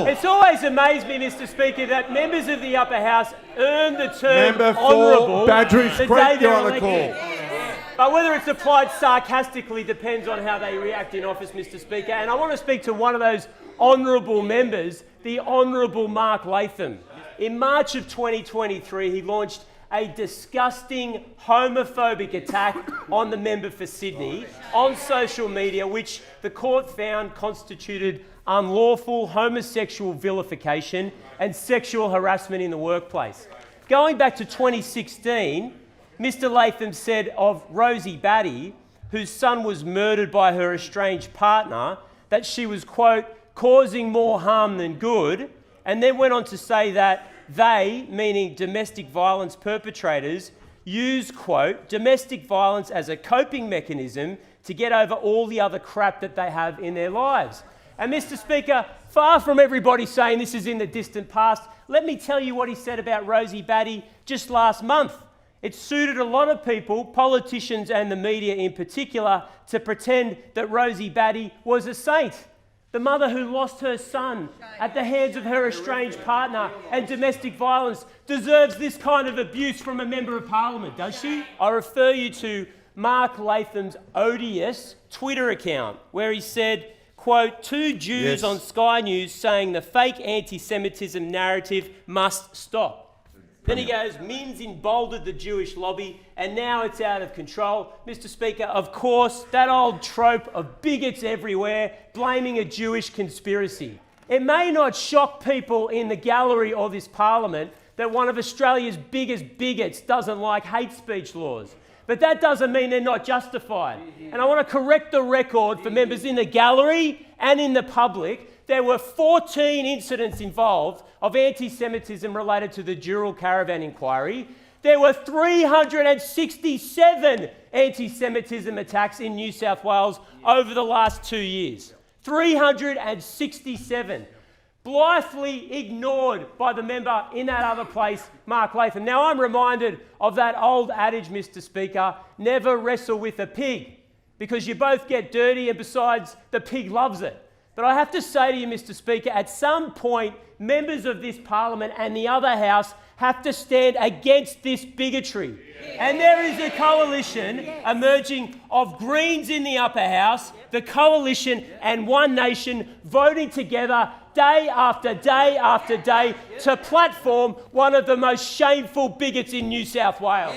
It's always amazed me, Mr. Speaker, that members of the upper house earn the term Member honourable for Badgerys the Creek, day you're they're on the elected. call. But whether it's applied sarcastically depends on how they react in office, Mr. Speaker. And I want to speak to one of those honourable members, the Honourable Mark Latham. In March of 2023, he launched a disgusting homophobic attack on the member for Sydney on social media, which the court found constituted unlawful homosexual vilification and sexual harassment in the workplace. Going back to 2016, Mr. Latham said of Rosie Battie, whose son was murdered by her estranged partner, that she was, quote, causing more harm than good, and then went on to say that they, meaning domestic violence perpetrators, use, quote, domestic violence as a coping mechanism to get over all the other crap that they have in their lives. And Mr. Speaker, far from everybody saying this is in the distant past, let me tell you what he said about Rosie Battie just last month. It suited a lot of people, politicians and the media in particular, to pretend that Rosie Battie was a saint. The mother who lost her son at the hands of her estranged partner and domestic violence deserves this kind of abuse from a member of parliament, does she? I refer you to Mark Latham's odious Twitter account, where he said, quote, two Jews on Sky News saying the fake anti-Semitism narrative must stop. Then he goes, Min's emboldened the Jewish lobby, and now it's out of control. Mr. Speaker, of course, that old trope of bigots everywhere blaming a Jewish conspiracy. It may not shock people in the gallery or this parliament that one of Australia's biggest bigots doesn't like hate speech laws, but that doesn't mean they're not justified. And I want to correct the record for members in the gallery and in the public. There were 14 incidents involved of anti-Semitism related to the Dural caravan inquiry. There were 367 anti-Semitism attacks in New South Wales over the last 2 years. 367. Blithely ignored by the member in that other place, Mark Latham. Now, I'm reminded of that old adage, Mr. Speaker, never wrestle with a pig, because you both get dirty and besides, the pig loves it. But I have to say to you, Mr. Speaker, at some point, members of this parliament and the other house have to stand against this bigotry. And there is a coalition emerging of Greens in the upper house, the coalition and One Nation voting together day after day after day to platform one of the most shameful bigots in New South Wales.